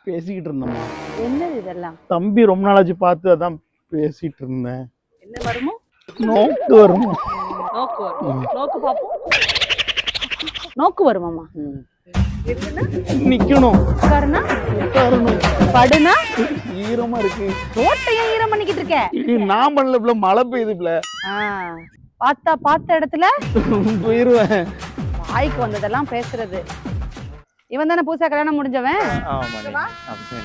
பேசிக்கிட்டு இருந்தோம்மா. என்னது இதெல்லாம்? தம்பி ரொம்ப நாளாச்சு பார்த்து அதான் பேசிட்டு இருந்தேன். என்ன வருமோ? நோக்கு வருமோ? நோக்கு வரும். நோக்கு பாப்போம். நோக்கு வருமாமா? நிக்கணும், உட்காருனா உட்காரணும், படுனா ஈரமா இருக்கு. ரோட்டையும் ஈரம் பண்ணிக்கிட்டு இருக்க. நான் பண்ணல, மழை பெய்யுதுல. பார்த்த இடத்துல போயிருவேன். வாய்க்கு வந்ததெல்லாம் பேசுறது. இவன் தானே புதுசா கல்யாணம் முடிஞ்சவன்?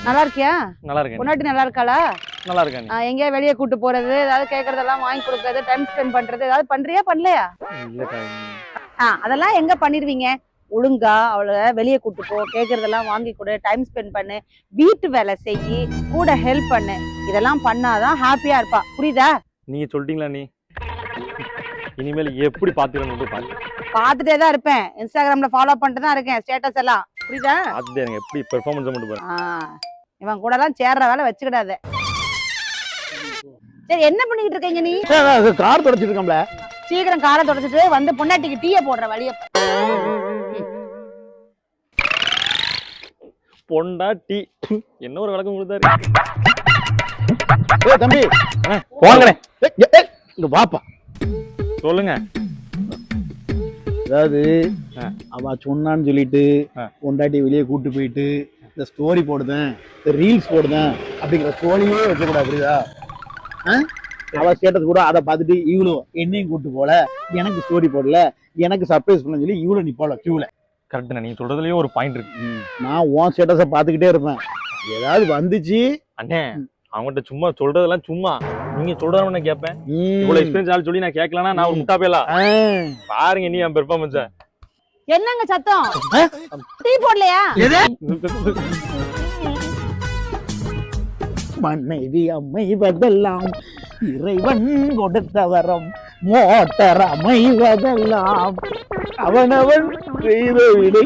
நல்லா இருக்கியா? நல்லா இருக்கேன். பொண்டாட்டி நல்லா இருக்காளா? நல்லா இருக்கேன். எங்கேயா வெளியே கூட்டு போறது, ஏதாவது கேட்கறதெல்லாம் வாங்கி கொடுக்கறது, டைம் ஸ்பெண்ட் பண்றது ஏதாவது பண்றியா பண்ணலையா? அதெல்லாம் எங்க பண்ணிடுவீங்க? ஒழுங்கா அவளை வெளியே கூட்டு போ, கேட்கறதெல்லாம் வாங்கி கொடு, டைம் ஸ்பெண்ட் பண்ணு, வீட்டு வேலை செய்யி, கூட ஹெல்ப் பண்ணு. இதெல்லாம் பண்ணாதான் ஹாப்பியா இருப்பா. புரியுதா? நீங்க சொல்லிட்டீங்களா? நீ இனிமேல் எப்படி பாத்துக்கணும்? பாத்துட்டே தான் இருப்பேன். இன்ஸ்டாகிராம்ல ஃபாலோ பண்ணிட்டு தான் இருக்கேன், ஸ்டேட்டஸ் எல்லாம். புரியுதா? அது எனக்கு எப்படி பெர்ஃபார்மன்ஸ் மட்டும் பாரு. இவன் கூட எல்லாம் சேர்ற வேலை வச்சுக்கிடாத. சரி, என்ன பண்ணிக்கிட்டு இருக்கீங்க நீ? கார் தொடச்சிட்டு இருக்கோம்ல. சீக்கிரம் காரை தொடச்சிட்டு வந்து பொண்டாட்டிக்கு டீயை போடுற வழிய. பொண்டாட்டி என்ன ஒரு விளக்கம் கொடுத்தாரு. தம்பி வாங்கண்ணே, இங்க வாப்பா. சொல்லுங்க. அதாவது அவ சொன்னான்னு சொல்லிட்டு பொண்டாட்டி வெளியே கூட்டு போயிட்டு இந்த ஸ்டோரி போடுதேன், இந்த ரீல்ஸ் போடுதேன் அப்படிங்கிற ஸ்டோரியே வைக்கக்கூடாது. புரியுதா? அவ ஸ்டேட்டஸ் கூட அதை பார்த்துட்டு இவ்வளவு என்னையும் கூட்டு போல, எனக்கு ஸ்டோரி போடல, எனக்கு சர்ப்ரைஸ் பண்ண சொல்லி இவ்வளவு நிப்பாள கியூல. கரெக்ட். நீங்க சொல்றதுலயும் ஒரு பாயிண்ட் இருக்கு. நான் உன் ஸ்டேட்டஸை பார்த்துக்கிட்டே இருப்பேன். ஏதாவது வந்துச்சு அண்ணே, அவங்ககிட்ட சும்மா சொல்றதெல்லாம் சும்மா, நீங்க சொல்றவன கேட்பேன். இவ்வளவு எக்ஸ்பீரியன்ஸ் ஆள் சொல்லி நான் கேட்கலன்னா நான் ஒரு முட்டா பேலா. பாருங்க நீ என் பெர்ஃபார்மன்ஸ. என்னங்க சத்தம்? டீ போடலையா? மனைவி அமைவதெல்லாம் இறைவன் கொடுத்த வரம், மோட்டர் அமைவதெல்லாம் அவனவன் செய்த விடை.